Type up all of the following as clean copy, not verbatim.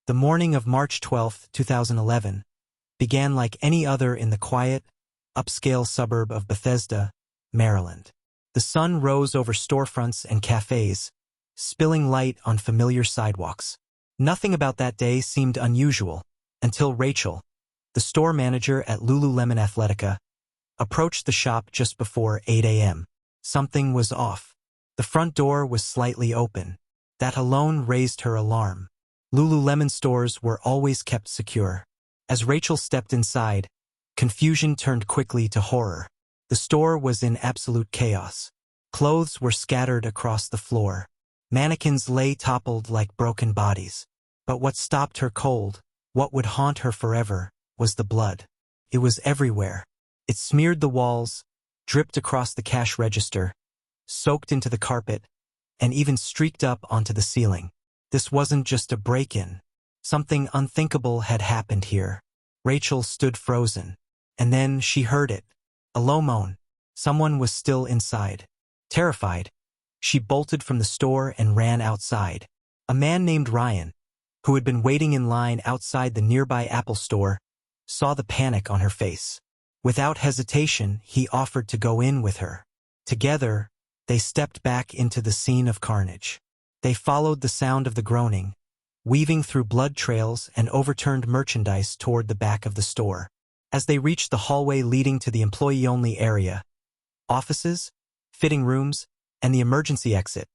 The morning of March 12, 2011, began like any other in the quiet, upscale suburb of Bethesda, Maryland. The sun rose over storefronts and cafes, spilling light on familiar sidewalks. Nothing about that day seemed unusual, until Rachel, the store manager at Lululemon Athletica, approached the shop just before 8 a.m. Something was off. The front door was slightly open. That alone raised her alarm. Lululemon stores were always kept secure. As Rachel stepped inside, confusion turned quickly to horror. The store was in absolute chaos. Clothes were scattered across the floor. Mannequins lay toppled like broken bodies. But what stopped her cold, what would haunt her forever, was the blood. It was everywhere. It smeared the walls, dripped across the cash register, soaked into the carpet, and even streaked up onto the ceiling. This wasn't just a break-in. Something unthinkable had happened here. Rachel stood frozen. And then she heard it. A low moan. Someone was still inside. Terrified, she bolted from the store and ran outside. A man named Ryan, who had been waiting in line outside the nearby Apple store, saw the panic on her face. Without hesitation, he offered to go in with her. Together, they stepped back into the scene of carnage. They followed the sound of the groaning, weaving through blood trails and overturned merchandise toward the back of the store. As they reached the hallway leading to the employee-only area, offices, fitting rooms, and the emergency exit,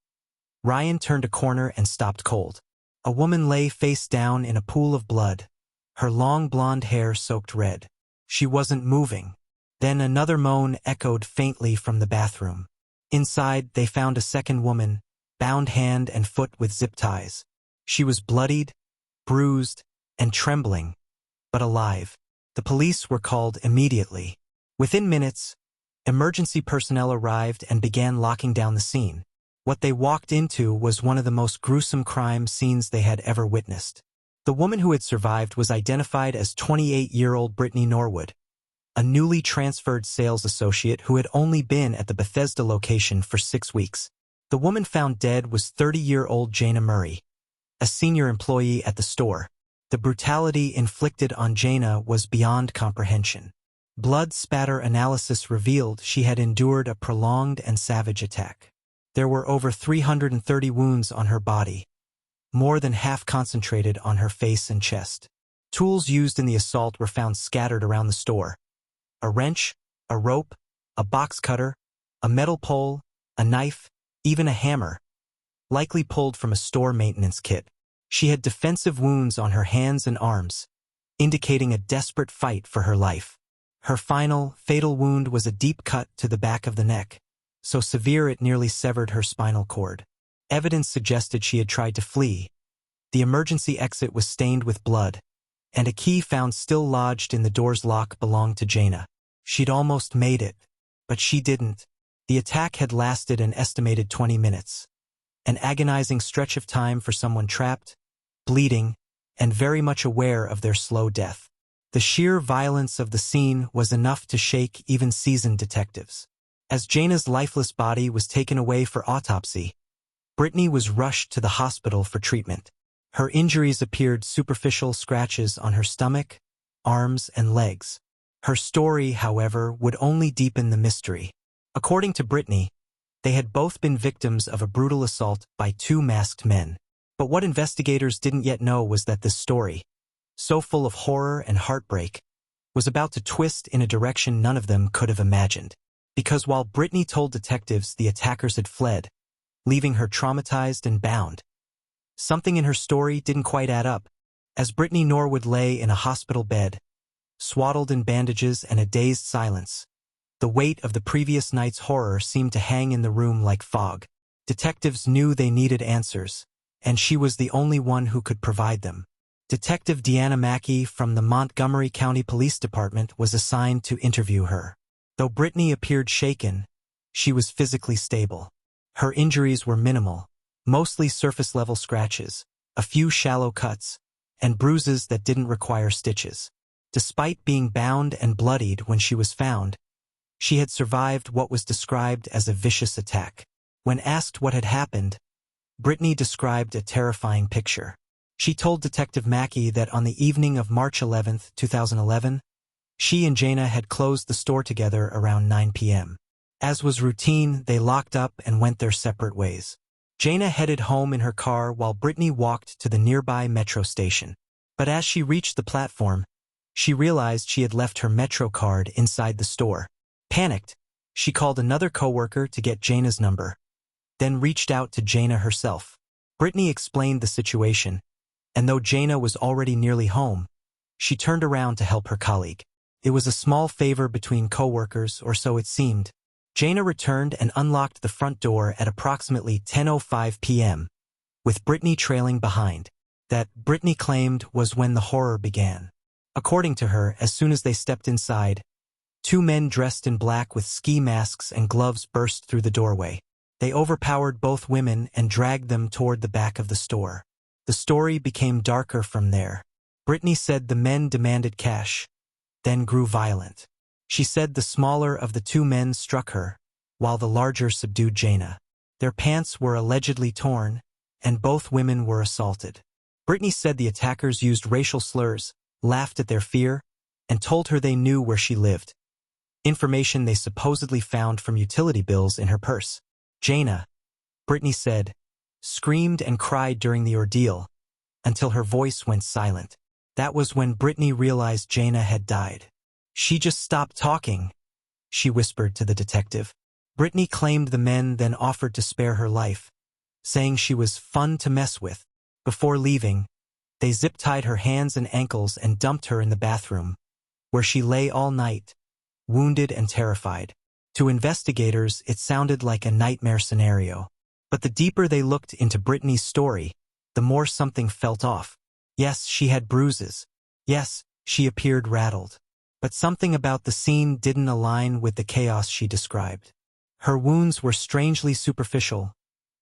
Ryan turned a corner and stopped cold. A woman lay face down in a pool of blood, her long blonde hair soaked red. She wasn't moving. Then another moan echoed faintly from the bathroom. Inside, they found a second woman, bound hand and foot with zip ties. She was bloodied, bruised, and trembling, but alive. The police were called immediately. Within minutes, emergency personnel arrived and began locking down the scene. What they walked into was one of the most gruesome crime scenes they had ever witnessed. The woman who had survived was identified as 28-year-old Brittany Norwood, a newly transferred sales associate who had only been at the Bethesda location for 6 weeks. The woman found dead was 30-year-old Jayna Murray, a senior employee at the store. The brutality inflicted on Jayna was beyond comprehension. Blood spatter analysis revealed she had endured a prolonged and savage attack. There were over 330 wounds on her body, more than half concentrated on her face and chest. Tools used in the assault were found scattered around the store. A wrench, a rope, a box cutter, a metal pole, a knife, even a hammer, likely pulled from a store maintenance kit. She had defensive wounds on her hands and arms, indicating a desperate fight for her life. Her final, fatal wound was a deep cut to the back of the neck, so severe it nearly severed her spinal cord. Evidence suggested she had tried to flee. The emergency exit was stained with blood, and a key found still lodged in the door's lock belonged to Jayna. She'd almost made it, but she didn't. The attack had lasted an estimated 20 minutes. An agonizing stretch of time for someone trapped, bleeding, and very much aware of their slow death. The sheer violence of the scene was enough to shake even seasoned detectives. As Jayna's lifeless body was taken away for autopsy, Brittany was rushed to the hospital for treatment. Her injuries appeared superficial scratches on her stomach, arms, and legs. Her story, however, would only deepen the mystery. According to Brittany, they had both been victims of a brutal assault by 2 masked men. But what investigators didn't yet know was that this story, so full of horror and heartbreak, was about to twist in a direction none of them could have imagined. Because while Brittany told detectives the attackers had fled, leaving her traumatized and bound, something in her story didn't quite add up. As Brittany Norwood lay in a hospital bed, swaddled in bandages and a dazed silence, the weight of the previous night's horror seemed to hang in the room like fog. Detectives knew they needed answers, and she was the only one who could provide them. Detective Deanna Mackey from the Montgomery County Police Department was assigned to interview her. Though Brittany appeared shaken, she was physically stable. Her injuries were minimal, mostly surface-level scratches, a few shallow cuts, and bruises that didn't require stitches. Despite being bound and bloodied when she was found, she had survived what was described as a vicious attack. When asked what had happened, Brittany described a terrifying picture. She told Detective Mackey that on the evening of March 11, 2011, she and Jayna had closed the store together around 9 p.m. As was routine, they locked up and went their separate ways. Jayna headed home in her car while Brittany walked to the nearby metro station. But as she reached the platform, she realized she had left her metro card inside the store. Panicked, she called another coworker to get Jayna's number, then reached out to Jayna herself. Brittany explained the situation, and though Jayna was already nearly home, she turned around to help her colleague. It was a small favor between coworkers, or so it seemed. Jayna returned and unlocked the front door at approximately 10:05 p.m., with Brittany trailing behind. That, Brittany claimed, was when the horror began. According to her, as soon as they stepped inside, two men dressed in black with ski masks and gloves burst through the doorway. They overpowered both women and dragged them toward the back of the store. The story became darker from there. Brittany said the men demanded cash, then grew violent. She said the smaller of the two men struck her, while the larger subdued Jayna. Their pants were allegedly torn, and both women were assaulted. Brittany said the attackers used racial slurs, laughed at their fear, and told her they knew where she lived. Information they supposedly found from utility bills in her purse. Jayna, Brittany said, screamed and cried during the ordeal, until her voice went silent. That was when Brittany realized Jayna had died. "She just stopped talking," she whispered to the detective. Brittany claimed the men then offered to spare her life, saying she was fun to mess with. Before leaving, they zip-tied her hands and ankles and dumped her in the bathroom, where she lay all night, wounded and terrified. To investigators, it sounded like a nightmare scenario. But the deeper they looked into Brittany's story, the more something felt off. Yes, she had bruises. Yes, she appeared rattled. But something about the scene didn't align with the chaos she described. Her wounds were strangely superficial,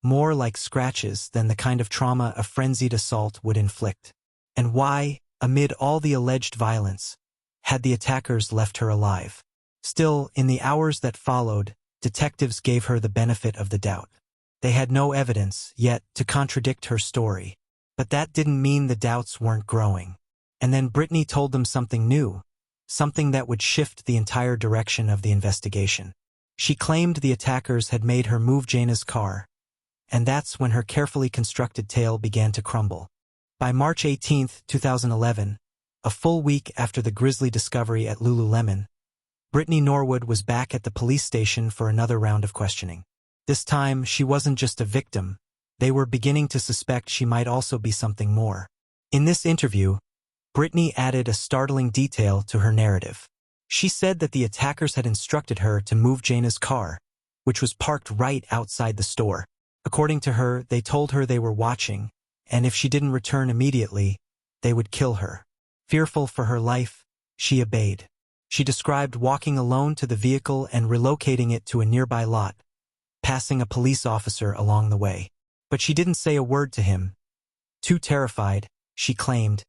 more like scratches than the kind of trauma a frenzied assault would inflict. And why, amid all the alleged violence, had the attackers left her alive? Still, in the hours that followed, detectives gave her the benefit of the doubt. They had no evidence, yet, to contradict her story. But that didn't mean the doubts weren't growing. And then Brittany told them something new, something that would shift the entire direction of the investigation. She claimed the attackers had made her move Jayna's car, and that's when her carefully constructed tale began to crumble. By March 18, 2011, a full week after the grisly discovery at Lululemon, Brittany Norwood was back at the police station for another round of questioning. This time, she wasn't just a victim. They were beginning to suspect she might also be something more. In this interview, Brittany added a startling detail to her narrative. She said that the attackers had instructed her to move Jayna's car, which was parked right outside the store. According to her, they told her they were watching, and if she didn't return immediately, they would kill her. Fearful for her life, she obeyed. She described walking alone to the vehicle and relocating it to a nearby lot, passing a police officer along the way. But she didn't say a word to him. Too terrified, she claimed,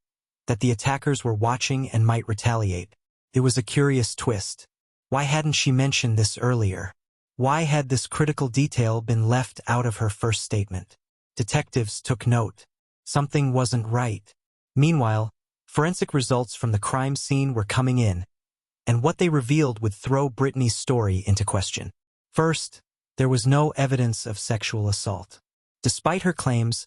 that the attackers were watching and might retaliate. It was a curious twist. Why hadn't she mentioned this earlier? Why had this critical detail been left out of her first statement? Detectives took note. Something wasn't right. Meanwhile, forensic results from the crime scene were coming in, and what they revealed would throw Brittany's story into question. First, there was no evidence of sexual assault. Despite her claims,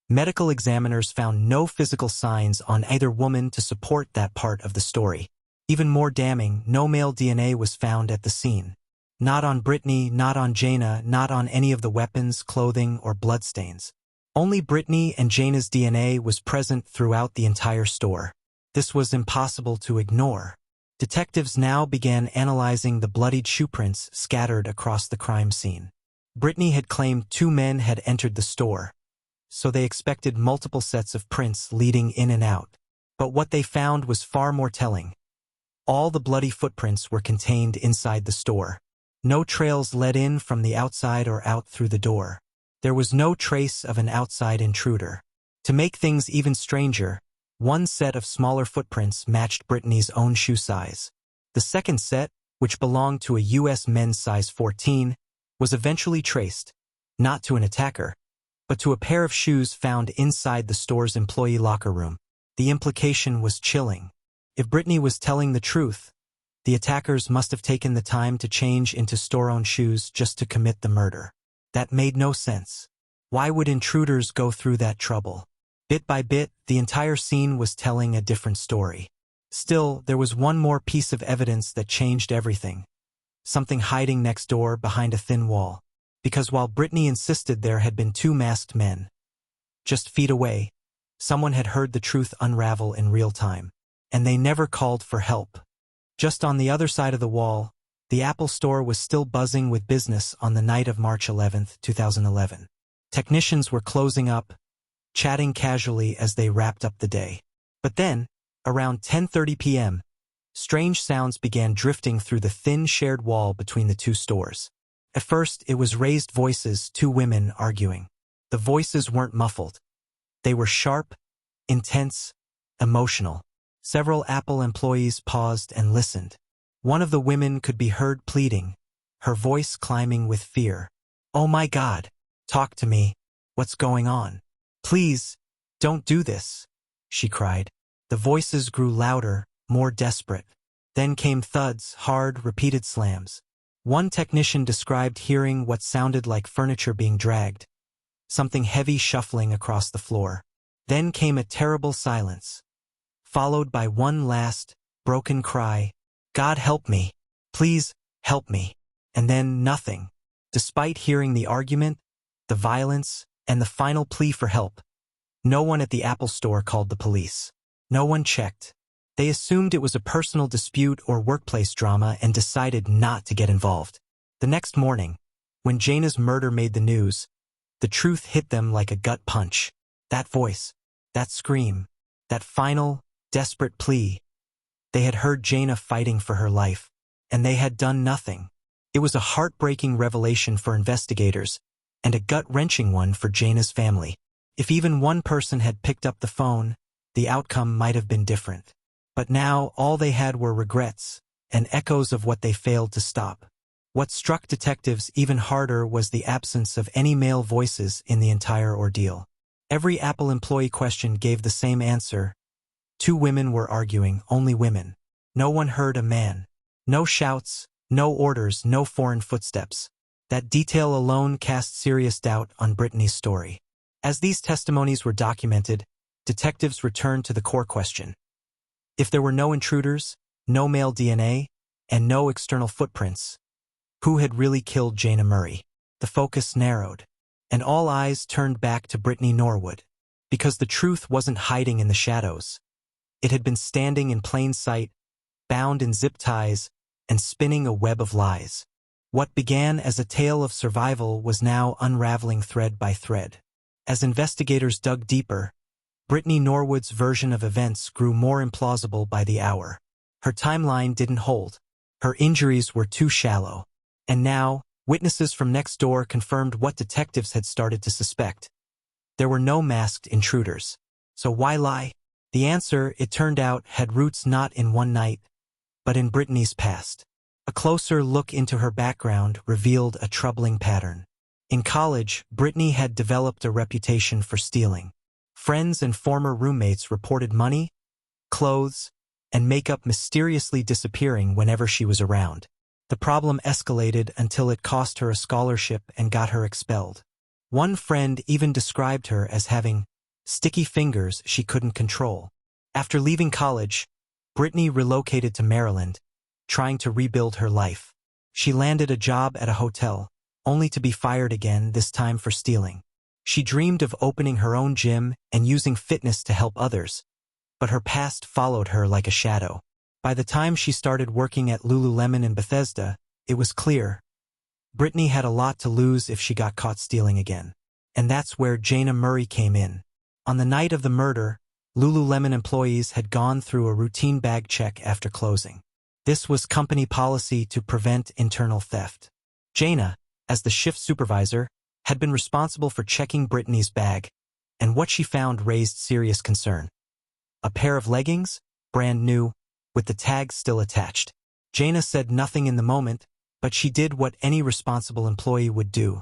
medical examiners found no physical signs on either woman to support that part of the story. Even more damning, no male DNA was found at the scene. Not on Brittany, not on Jayna, not on any of the weapons, clothing, or bloodstains. Only Brittany and Jayna's DNA was present throughout the entire store. This was impossible to ignore. Detectives now began analyzing the bloodied shoe prints scattered across the crime scene. Brittany had claimed two men had entered the store, so they expected multiple sets of prints leading in and out. But what they found was far more telling. All the bloody footprints were contained inside the store. No trails led in from the outside or out through the door. There was no trace of an outside intruder. To make things even stranger, one set of smaller footprints matched Brittany's own shoe size. The second set, which belonged to a U.S. men's size 14, was eventually traced, not to an attacker, but to a pair of shoes found inside the store's employee locker room. The implication was chilling. If Brittany was telling the truth, the attackers must have taken the time to change into store-owned shoes just to commit the murder. That made no sense. Why would intruders go through that trouble? Bit by bit, the entire scene was telling a different story. Still, there was one more piece of evidence that changed everything. Something hiding next door behind a thin wall. Because while Brittany insisted there had been two masked men, just feet away, someone had heard the truth unravel in real time. And they never called for help. Just on the other side of the wall, the Apple Store was still buzzing with business on the night of March 11, 2011. Technicians were closing up, chatting casually as they wrapped up the day. But then, around 10:30 p.m., strange sounds began drifting through the thin shared wall between the two stores. At first, it was raised voices, two women arguing. The voices weren't muffled. They were sharp, intense, emotional. Several Apple employees paused and listened. One of the women could be heard pleading, her voice climbing with fear. "Oh my God, talk to me. What's going on? Please, don't do this," she cried. The voices grew louder, more desperate. Then came thuds, hard, repeated slams. One technician described hearing what sounded like furniture being dragged, something heavy shuffling across the floor. Then came a terrible silence, followed by one last, broken cry, "God help me. Please, help me." And then nothing. Despite hearing the argument, the violence, and the final plea for help, no one at the Apple Store called the police. No one checked. They assumed it was a personal dispute or workplace drama and decided not to get involved. The next morning, when Jayna's murder made the news, the truth hit them like a gut punch. That voice, that scream, that final, desperate plea. They had heard Jayna fighting for her life, and they had done nothing. It was a heartbreaking revelation for investigators, and a gut-wrenching one for Jayna's family. If even one person had picked up the phone, the outcome might have been different. But now all they had were regrets, and echoes of what they failed to stop. What struck detectives even harder was the absence of any male voices in the entire ordeal. Every Apple employee questioned gave the same answer. Two women were arguing, only women. No one heard a man. No shouts, no orders, no foreign footsteps. That detail alone cast serious doubt on Brittany's story. As these testimonies were documented, detectives returned to the core question. If there were no intruders, no male DNA, and no external footprints, who had really killed Jayna Murray? The focus narrowed, and all eyes turned back to Brittany Norwood, because the truth wasn't hiding in the shadows. It had been standing in plain sight, bound in zip ties, and spinning a web of lies. What began as a tale of survival was now unraveling thread by thread. As investigators dug deeper, Brittany Norwood's version of events grew more implausible by the hour. Her timeline didn't hold. Her injuries were too shallow. And now, witnesses from next door confirmed what detectives had started to suspect. There were no masked intruders. So why lie? The answer, it turned out, had roots not in one night, but in Brittany's past. A closer look into her background revealed a troubling pattern. In college, Brittany had developed a reputation for stealing. Friends and former roommates reported money, clothes, and makeup mysteriously disappearing whenever she was around. The problem escalated until it cost her a scholarship and got her expelled. One friend even described her as having sticky fingers she couldn't control. After leaving college, Brittany relocated to Maryland, trying to rebuild her life. She landed a job at a hotel, only to be fired again, this time for stealing. She dreamed of opening her own gym and using fitness to help others, but her past followed her like a shadow. By the time she started working at Lululemon in Bethesda, it was clear. Brittany had a lot to lose if she got caught stealing again. And that's where Jayna Murray came in. On the night of the murder, Lululemon employees had gone through a routine bag check after closing. This was company policy to prevent internal theft. Jayna, as the shift supervisor, had been responsible for checking Brittany's bag, and what she found raised serious concern. A pair of leggings, brand new, with the tag still attached. Jayna said nothing in the moment, but she did what any responsible employee would do.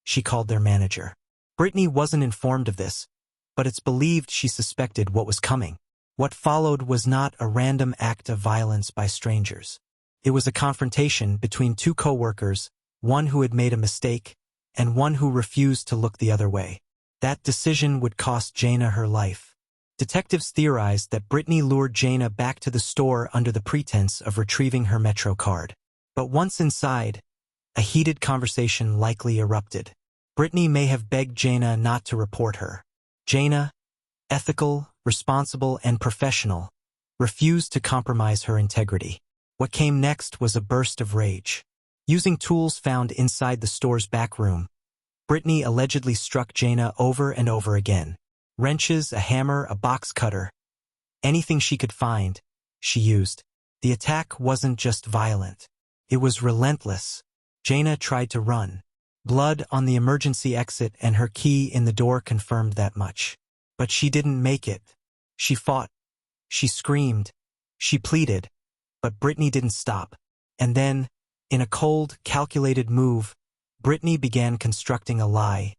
She called their manager. Brittany wasn't informed of this, but it's believed she suspected what was coming. What followed was not a random act of violence by strangers. It was a confrontation between two co-workers, one who had made a mistake and one who refused to look the other way. That decision would cost Jayna her life. Detectives theorized that Brittany lured Jayna back to the store under the pretense of retrieving her Metro card. But once inside, a heated conversation likely erupted. Brittany may have begged Jayna not to report her. Jayna, ethical, responsible, and professional, refused to compromise her integrity. What came next was a burst of rage. Using tools found inside the store's back room, Brittany allegedly struck Jayna over and over again. Wrenches, a hammer, a box cutter. Anything she could find, she used. The attack wasn't just violent. It was relentless. Jayna tried to run. Blood on the emergency exit and her key in the door confirmed that much. But she didn't make it. She fought. She screamed. She pleaded. But Brittany didn't stop. And then, in a cold, calculated move, Brittany began constructing a lie.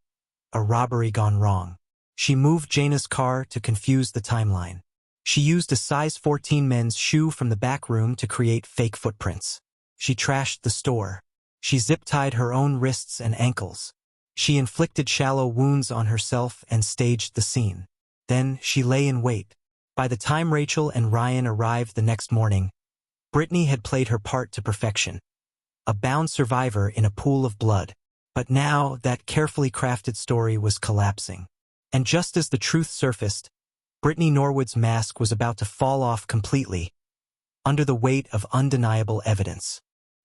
A robbery gone wrong. She moved Jayna's car to confuse the timeline. She used a size 14 men's shoe from the back room to create fake footprints. She trashed the store. She zip-tied her own wrists and ankles. She inflicted shallow wounds on herself and staged the scene. Then she lay in wait. By the time Rachel and Ryan arrived the next morning, Brittany had played her part to perfection. A bound survivor in a pool of blood. But now that carefully crafted story was collapsing. And just as the truth surfaced, Brittany Norwood's mask was about to fall off completely, under the weight of undeniable evidence.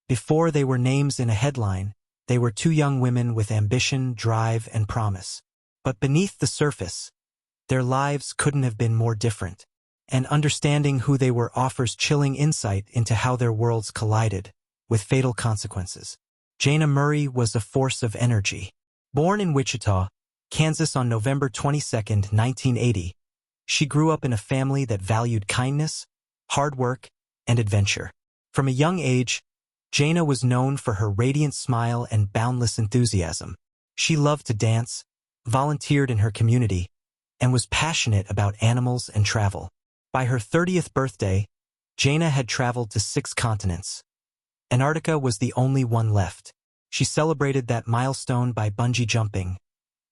Before they were names in a headline, they were two young women with ambition, drive, and promise. But beneath the surface, their lives couldn't have been more different. And understanding who they were offers chilling insight into how their worlds collided, with fatal consequences. Jayna Murray was a force of energy. Born in Wichita, Kansas on November 22, 1980, she grew up in a family that valued kindness, hard work, and adventure. From a young age, Jayna was known for her radiant smile and boundless enthusiasm. She loved to dance, volunteered in her community, and was passionate about animals and travel. By her 30th birthday, Jayna had traveled to 6 continents. Antarctica was the only one left. She celebrated that milestone by bungee jumping,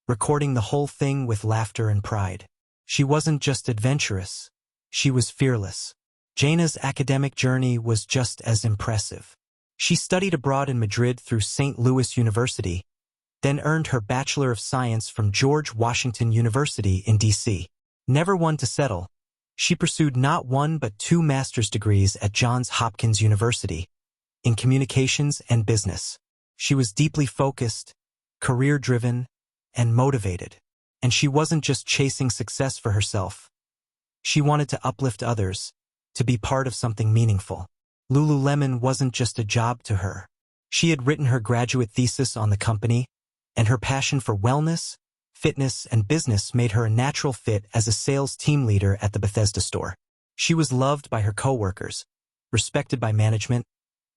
recording the whole thing with laughter and pride. She wasn't just adventurous, she was fearless. Jayna's academic journey was just as impressive. She studied abroad in Madrid through St. Louis University, then earned her Bachelor of Science from George Washington University in D.C. Never one to settle, she pursued not 1 but 2 master's degrees at Johns Hopkins University, in communications and business. She was deeply focused, career-driven, and motivated. And she wasn't just chasing success for herself. She wanted to uplift others, to be part of something meaningful. Lululemon wasn't just a job to her. She had written her graduate thesis on the company, and her passion for wellness, fitness, and business made her a natural fit as a sales team leader at the Bethesda store. She was loved by her coworkers, respected by management,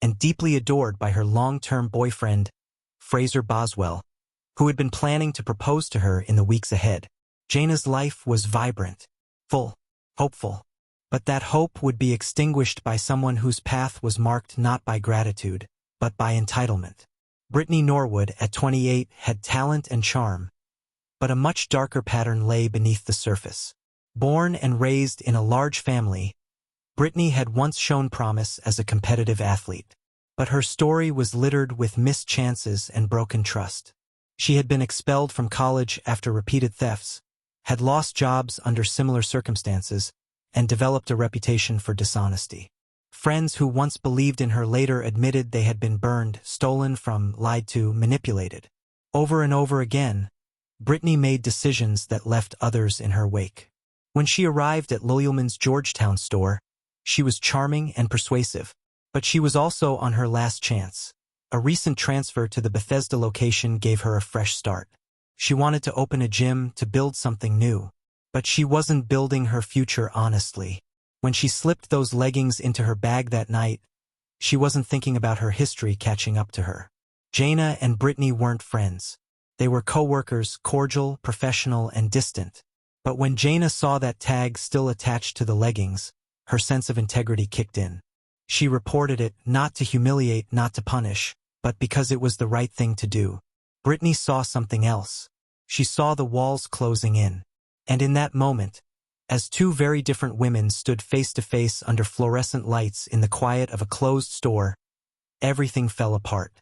and deeply adored by her long-term boyfriend, Fraser Boswell, who had been planning to propose to her in the weeks ahead. Jayna's life was vibrant, full, hopeful. But that hope would be extinguished by someone whose path was marked not by gratitude, but by entitlement. Brittany Norwood, at 28, had talent and charm, but a much darker pattern lay beneath the surface. Born and raised in a large family, Brittany had once shown promise as a competitive athlete. But her story was littered with missed chances and broken trust. She had been expelled from college after repeated thefts, had lost jobs under similar circumstances, and developed a reputation for dishonesty. Friends who once believed in her later admitted they had been burned, stolen from, lied to, manipulated. Over and over again, Brittany made decisions that left others in her wake. When she arrived at Lululemon's Georgetown store, she was charming and persuasive, but she was also on her last chance. A recent transfer to the Bethesda location gave her a fresh start. She wanted to open a gym to build something new, but she wasn't building her future honestly. When she slipped those leggings into her bag that night, she wasn't thinking about her history catching up to her. Jayna and Brittany weren't friends. They were co-workers, cordial, professional, and distant. But when Jayna saw that tag still attached to the leggings, her sense of integrity kicked in. She reported it, not to humiliate, not to punish, but because it was the right thing to do. Brittany saw something else. She saw the walls closing in. And in that moment, as two very different women stood face to face under fluorescent lights in the quiet of a closed store, everything fell apart.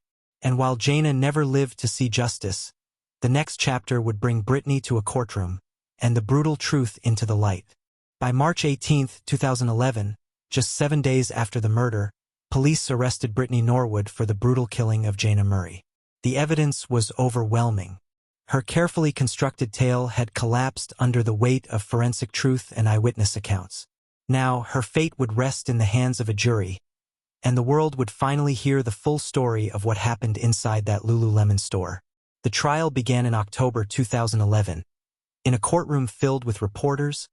And while Jayna never lived to see justice, the next chapter would bring Brittany to a courtroom, and the brutal truth into the light. By March 18, 2011, just 7 days after the murder, police arrested Brittany Norwood for the brutal killing of Jayna Murray. The evidence was overwhelming. Her carefully constructed tale had collapsed under the weight of forensic truth and eyewitness accounts. Now, her fate would rest in the hands of a jury, and the world would finally hear the full story of what happened inside that Lululemon store. The trial began in October 2011, in a courtroom filled with reporters,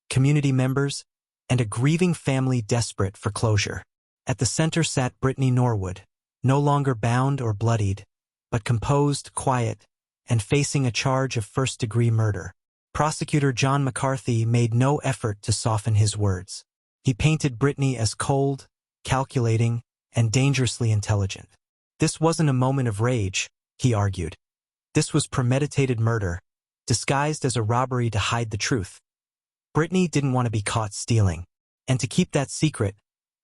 community members, and a grieving family desperate for closure. At the center sat Brittany Norwood, no longer bound or bloodied, but composed, quiet, and facing a charge of first-degree murder. Prosecutor John McCarthy made no effort to soften his words. He painted Brittany as cold, calculating, and dangerously intelligent. This wasn't a moment of rage, he argued. This was premeditated murder, disguised as a robbery to hide the truth. Brittany didn't want to be caught stealing, and to keep that secret,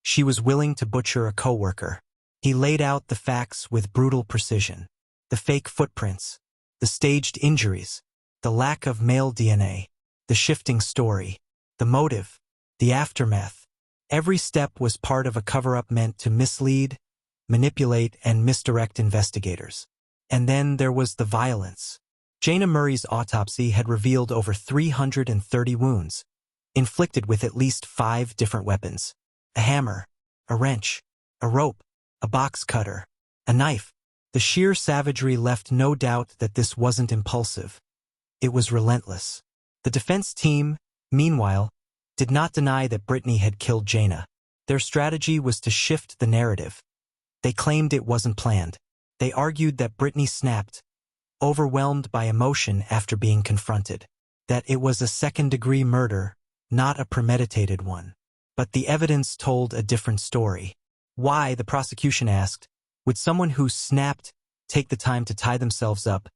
she was willing to butcher a coworker. He laid out the facts with brutal precision. The fake footprints, the staged injuries, the lack of male DNA, the shifting story, the motive, the aftermath. Every step was part of a cover-up meant to mislead, manipulate, and misdirect investigators. And then there was the violence. Jayna Murray's autopsy had revealed over 330 wounds, inflicted with at least 5 different weapons. A hammer, a wrench, a rope, a box cutter, a knife. The sheer savagery left no doubt that this wasn't impulsive. It was relentless. The defense team, meanwhile, did not deny that Brittany had killed Jayna. Their strategy was to shift the narrative. They claimed it wasn't planned. They argued that Brittany snapped, overwhelmed by emotion after being confronted. That it was a second-degree murder, not a premeditated one. But the evidence told a different story. Why, the prosecution asked, would someone who snapped take the time to tie themselves up,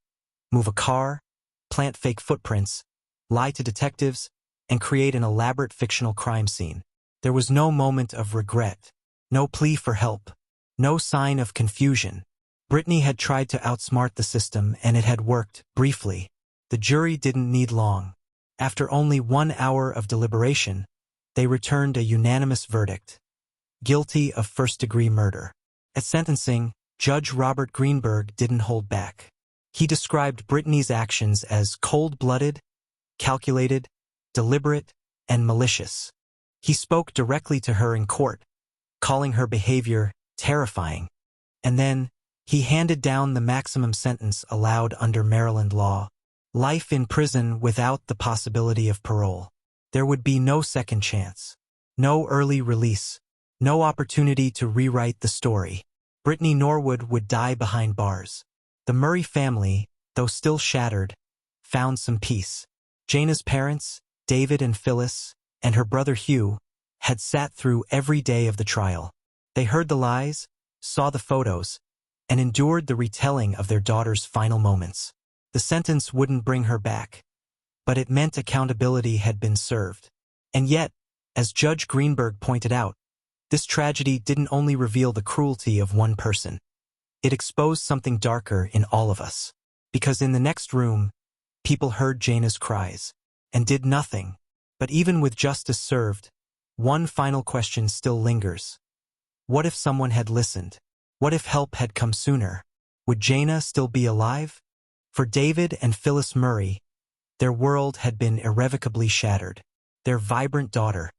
move a car, plant fake footprints, lie to detectives, and create an elaborate fictional crime scene? There was no moment of regret, no plea for help, no sign of confusion. Brittany had tried to outsmart the system, and it had worked, briefly. The jury didn't need long. After only 1 hour of deliberation, they returned a unanimous verdict: guilty of first-degree murder. At sentencing, Judge Robert Greenberg didn't hold back. He described Brittany's actions as cold-blooded, calculated, deliberate, and malicious. He spoke directly to her in court, calling her behavior terrifying. And then, he handed down the maximum sentence allowed under Maryland law: life in prison without the possibility of parole. There would be no second chance, no early release, no opportunity to rewrite the story. Brittany Norwood would die behind bars. The Murray family, though still shattered, found some peace. Jayna's parents, David and Phyllis, and her brother Hugh, had sat through every day of the trial. They heard the lies, saw the photos, and endured the retelling of their daughter's final moments. The sentence wouldn't bring her back, but it meant accountability had been served. And yet, as Judge Greenberg pointed out, this tragedy didn't only reveal the cruelty of one person. It exposed something darker in all of us. Because in the next room, people heard Jayna's cries and did nothing. But even with justice served, one final question still lingers. What if someone had listened? What if help had come sooner? Would Jayna still be alive? For David and Phyllis Murray, their world had been irrevocably shattered. Their vibrant daughter,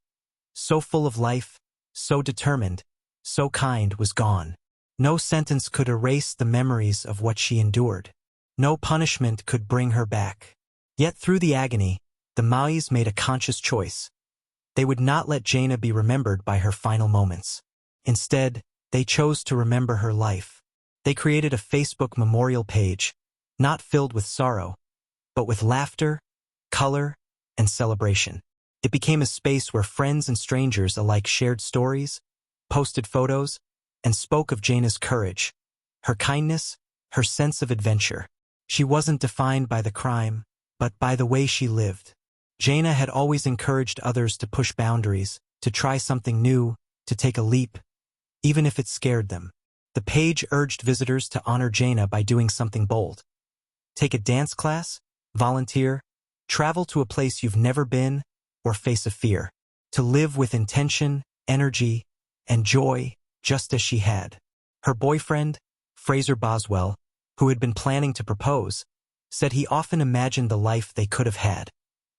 so full of life, so determined, so kind, was gone. No sentence could erase the memories of what she endured. No punishment could bring her back. Yet through the agony, the Mauys made a conscious choice. They would not let Jayna be remembered by her final moments. Instead, they chose to remember her life. They created a Facebook memorial page, not filled with sorrow, but with laughter, color, and celebration. It became a space where friends and strangers alike shared stories, posted photos, and spoke of Jayna's courage, her kindness, her sense of adventure. She wasn't defined by the crime, but by the way she lived. Jayna had always encouraged others to push boundaries, to try something new, to take a leap, even if it scared them. The page urged visitors to honor Jayna by doing something bold. Take a dance class, volunteer, travel to a place you've never been, or face a fear. To live with intention, energy, and joy, just as she had. Her boyfriend, Fraser Boswell, who had been planning to propose, said he often imagined the life they could have had,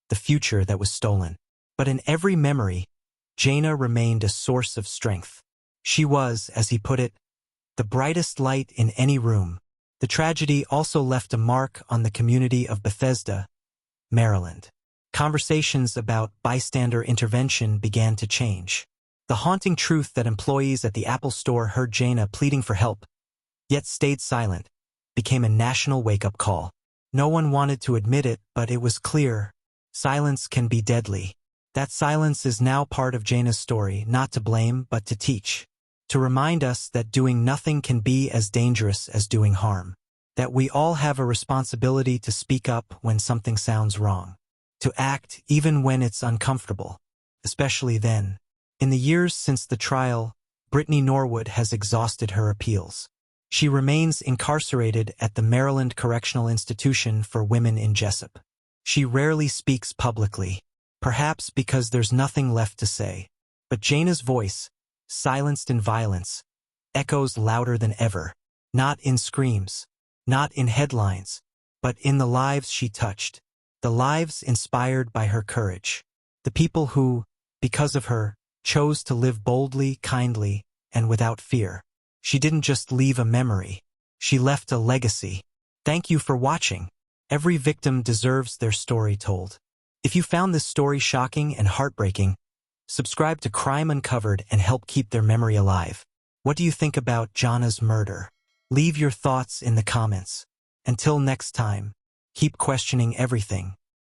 the future that was stolen. But in every memory, Jayna remained a source of strength. She was, as he put it, the brightest light in any room. The tragedy also left a mark on the community of Bethesda, Maryland. Conversations about bystander intervention began to change. The haunting truth that employees at the Apple store heard Jayna pleading for help, yet stayed silent, became a national wake-up call. No one wanted to admit it, but it was clear. Silence can be deadly. That silence is now part of Jayna's story, not to blame, but to teach. To remind us that doing nothing can be as dangerous as doing harm. That we all have a responsibility to speak up when something sounds wrong. To act even when it's uncomfortable. Especially then. In the years since the trial, Brittany Norwood has exhausted her appeals. She remains incarcerated at the Maryland Correctional Institution for Women in Jessup. She rarely speaks publicly, perhaps because there's nothing left to say. But Jayna's voice, silenced in violence, echoes louder than ever. Not in screams, not in headlines, but in the lives she touched. The lives inspired by her courage. The people who, because of her, chose to live boldly, kindly, and without fear. She didn't just leave a memory. She left a legacy. Thank you for watching. Every victim deserves their story told. If you found this story shocking and heartbreaking, subscribe to Crime Uncovered and help keep their memory alive. What do you think about Jayna's murder? Leave your thoughts in the comments. Until next time, keep questioning everything.